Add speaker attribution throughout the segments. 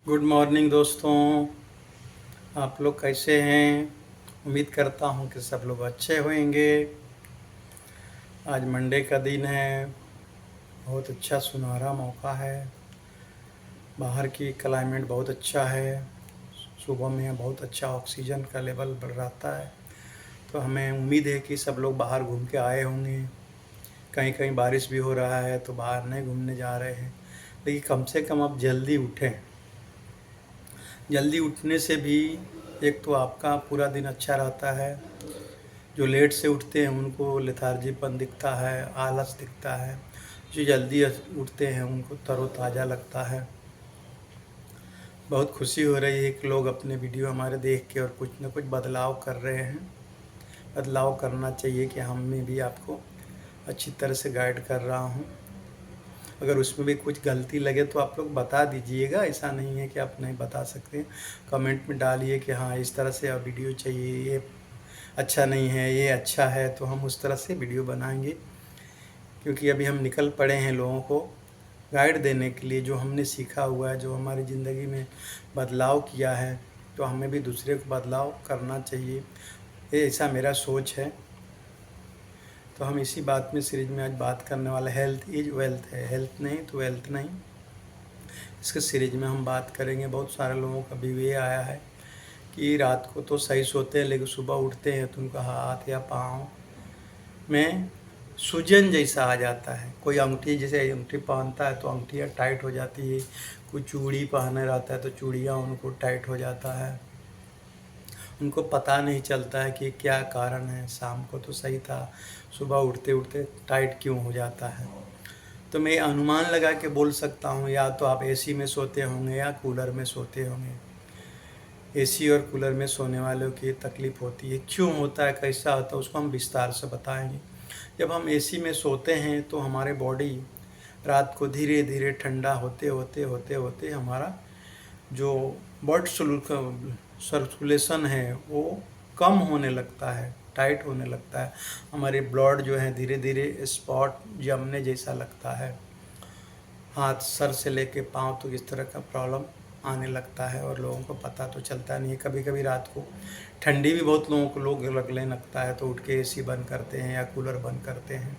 Speaker 1: Good morning दोस्तों। आप लोग कैसे हैं? उम्मीद करता हूं कि सब लोग अच्छे होंगे। आज मंडे का दिन है। बहुत अच्छा सुनहरा मौका है। बाहर की क्लाइमेट बहुत अच्छा है। सुबह में बहुत अच्छा ऑक्सीजन का लेवल बढ़ रहता है। तो हमें उम्मीद है कि सब लोग बाहर घूम के आए होंगे। कहीं कहीं बारिश भी हो रहा है तो बाहर नहीं घूमने जा रहे हैं। लेकिन कम से कम आप जल्दी उठें। जल्दी उठने से भी एक तो आपका पूरा दिन अच्छा रहता है। जो लेट से उठते हैं उनको लेथार्जीपन दिखता है, आलस दिखता है। जो जल्दी उठते हैं उनको तरोताज़ा लगता है। बहुत खुशी हो रही है कि लोग अपने वीडियो हमारे देख के और कुछ न कुछ बदलाव कर रहे हैं। बदलाव करना चाहिए कि हम में भी आपको अच्छी तरह से गाइड कर रहा हूँ। अगर उसमें भी कुछ गलती लगे तो आप लोग बता दीजिएगा। ऐसा नहीं है कि आप नहीं बता सकते। कमेंट में डालिए कि हाँ इस तरह से अब वीडियो चाहिए, ये अच्छा नहीं है, ये अच्छा है, तो हम उस तरह से वीडियो बनाएंगे। क्योंकि अभी हम निकल पड़े हैं लोगों को गाइड देने के लिए। जो हमने सीखा हुआ है, जो हमारी ज़िंदगी में बदलाव किया है, तो हमें भी दूसरे को बदलाव करना चाहिए। ये ऐसा मेरा सोच है। तो हम इसी बात में सीरीज में आज बात करने वाले, हेल्थ इज वेल्थ है। हेल्थ नहीं तो वेल्थ नहीं। इसके सीरीज में हम बात करेंगे। बहुत सारे लोगों का भी ये आया है कि रात को तो सही सोते हैं लेकिन सुबह उठते हैं तो उनका हाथ या पाँव में सूजन जैसा आ जाता है। कोई अंगूठी, जैसे अंगूठी पहनता है तो अंगूठियाँ टाइट हो जाती है। कोई चूड़ी पहने रहता है तो चूड़ियाँ उनको टाइट हो जाता है। उनको पता नहीं चलता है कि क्या कारण है। शाम को तो सही था, सुबह उठते उठते टाइट क्यों हो जाता है। तो मैं अनुमान लगा के बोल सकता हूँ, या तो आप एसी में सोते होंगे या कूलर में सोते होंगे। एसी और कूलर में सोने वालों की तकलीफ़ होती है। क्यों होता है, कैसा होता है, उसको हम विस्तार से बताएंगे। जब हम एसी में सोते हैं तो हमारे बॉडी रात को धीरे धीरे ठंडा होते होते होते होते हमारा जो ब्लड सर्कुलेशन है वो कम होने लगता है, टाइट होने लगता है। हमारे ब्लड जो है धीरे धीरे स्पॉट जमने जैसा लगता है। हाथ सर से लेके पाँव तक इस तरह का प्रॉब्लम आने लगता है और लोगों को पता तो चलता नहीं है। कभी कभी रात को ठंडी भी बहुत लोग लगने लगता है तो उठ के एसी बंद करते हैं या कूलर बंद करते हैं।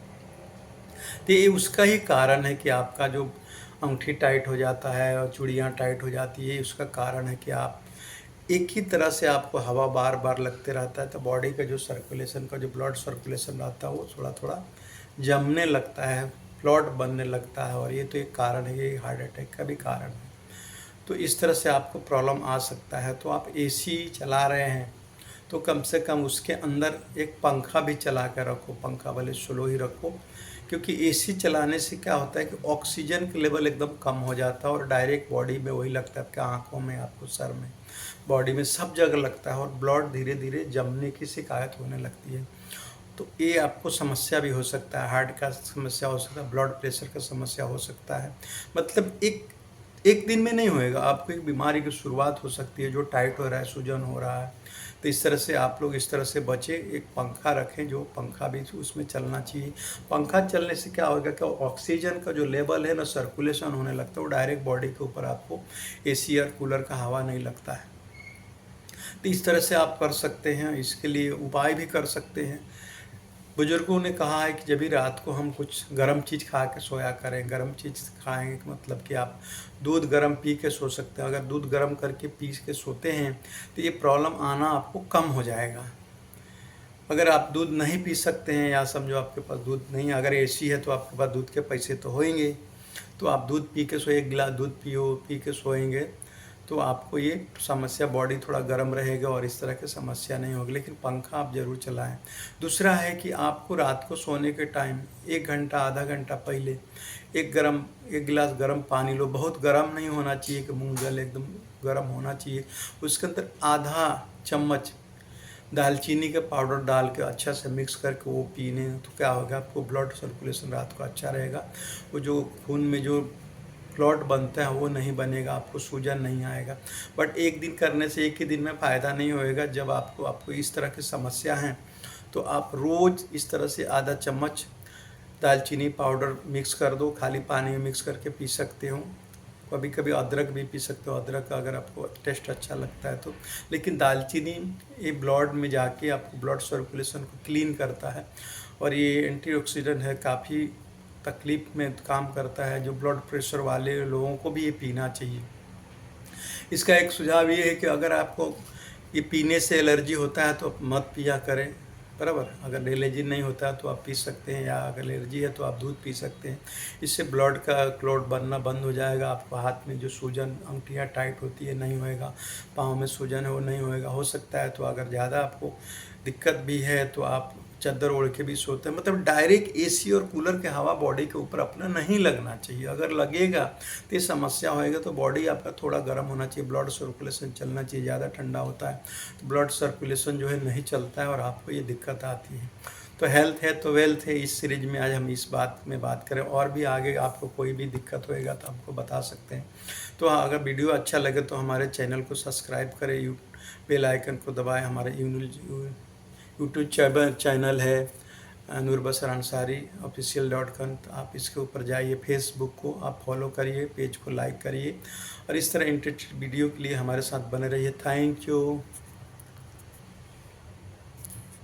Speaker 1: तो ये उसका ही कारण है कि आपका जो अंगूठी टाइट हो जाता है और चूड़ियाँ टाइट हो जाती है। उसका कारण है कि आप एक ही तरह से आपको हवा बार बार लगते रहता है तो बॉडी का जो सर्कुलेशन का जो ब्लड सर्कुलेशन रहता है वो थोड़ा थोड़ा जमने लगता है, क्लॉट बनने लगता है। और ये तो एक कारण है, ये हार्ट अटैक का भी कारण है। तो इस तरह से आपको प्रॉब्लम आ सकता है। तो आप एसी चला रहे हैं तो कम से कम उसके अंदर एक पंखा भी चला कर रखो। पंखा भले स्लो ही रखो, क्योंकि एसी चलाने से क्या होता है कि ऑक्सीजन का लेवल एकदम कम हो जाता है और डायरेक्ट बॉडी में वही लगता है, आपके आँखों में, आपको सर में, बॉडी में सब जगह लगता है और ब्लड धीरे धीरे जमने की शिकायत होने लगती है। तो ये आपको समस्या भी हो सकता है, हार्ट का समस्या हो सकता है, ब्लड प्रेशर का समस्या हो सकता है। मतलब एक एक दिन में नहीं होएगा, आपको एक बीमारी की शुरुआत हो सकती है जो टाइट हो रहा है, सूजन हो रहा है। तो इस तरह से आप लोग इस तरह से बचे। एक पंखा रखें, जो पंखा भी उसमें चलना चाहिए। पंखा चलने से क्या होगा कि ऑक्सीजन का जो लेवल है ना, सर्कुलेशन होने लगता है, वो डायरेक्ट बॉडी के ऊपर आपको एसी और कूलर का हवा नहीं लगता है। तो इस तरह से आप कर सकते हैं। इसके लिए उपाय भी कर सकते हैं। बुजुर्गों ने कहा है कि जब भी रात को हम कुछ गर्म चीज़ खा के सोया करें। गर्म चीज़ खाएंगे कि मतलब कि आप दूध गर्म पी के सो सकते हैं। अगर दूध गर्म करके पी के सोते हैं तो ये प्रॉब्लम आना आपको कम हो जाएगा। अगर आप दूध नहीं पी सकते हैं, या समझो आपके पास दूध नहीं है, अगर एसी है तो आपके पास दूध के पैसे तो होंगे, तो आप दूध पी के सो, एक गिलास दूध पी के सोएंगे तो आपको ये समस्या, बॉडी थोड़ा गर्म रहेगा और इस तरह की समस्या नहीं होगी। लेकिन पंखा आप ज़रूर चलाएं। दूसरा है कि आपको रात को सोने के टाइम 1 घंटा आधा घंटा पहले एक गिलास गर्म पानी लो। बहुत गर्म नहीं होना चाहिए कि मुँह जले, एकदम गर्म होना चाहिए। उसके अंदर आधा चम्मच दालचीनी का पाउडर डाल के अच्छा से मिक्स करके वो पीने, तो क्या होगा, आपको ब्लड सर्कुलेशन रात को अच्छा रहेगा। वो जो खून में जो क्लॉट बनता है वो नहीं बनेगा, आपको सूजन नहीं आएगा। बट एक दिन करने से एक ही दिन में फ़ायदा नहीं होएगा। जब आपको इस तरह की समस्या है तो आप रोज़ इस तरह से आधा चम्मच दालचीनी पाउडर मिक्स कर दो, खाली पानी में मिक्स करके पी सकते हो। कभी कभी अदरक भी पी सकते हो, अदरक का अगर आपको टेस्ट अच्छा लगता है तो। लेकिन दालचीनी ये ब्लड में जाके आपको ब्लड सर्कुलेशन को क्लीन करता है और ये एंटीऑक्सीडेंट है, काफ़ी तकलीफ में काम करता है। जो ब्लड प्रेशर वाले लोगों को भी ये पीना चाहिए। इसका एक सुझाव ये है कि अगर आपको ये पीने से एलर्जी होता है तो मत पिया करें, बराबर। अगर एलर्जी नहीं होता है तो आप पी सकते हैं, या अगर एलर्जी है तो आप दूध पी सकते हैं। इससे ब्लड का क्लॉट बनना बंद हो जाएगा। आपको हाथ में जो सूजन, अंगुठियाँ टाइट होती है नहीं होएगा, पाँव में सूजन है वो नहीं होएगा। हो सकता है तो अगर ज़्यादा आपको दिक्कत भी है तो आप चादर ओढ़ के भी सोते हैं। मतलब डायरेक्ट एसी और कूलर के हवा बॉडी के ऊपर अपना नहीं लगना चाहिए। अगर लगेगा तो ये समस्या होएगा। तो बॉडी आपका थोड़ा गर्म होना चाहिए, ब्लड सर्कुलेशन चलना चाहिए। ज़्यादा ठंडा होता है तो ब्लड सर्कुलेशन जो है नहीं चलता है और आपको ये दिक्कत आती है। तो हेल्थ है तो वेल्थ है, इस सीरीज में आज हम इस बात में बात करें। और भी आगे आपको कोई भी दिक्कत होएगा तो हमको बता सकते हैं। तो हाँ, अगर वीडियो अच्छा लगे तो हमारे चैनल को सब्सक्राइब करें, बेल आइकन को दबाएं। हमारे यूट्यूब चैनल है नूरबसर अंसारी official.com, तो आप इसके ऊपर जाइए। फेसबुक को आप फॉलो करिए, पेज को लाइक करिए और इस तरह इंटरेस्टेड वीडियो के लिए हमारे साथ बने रहिए। Thank you.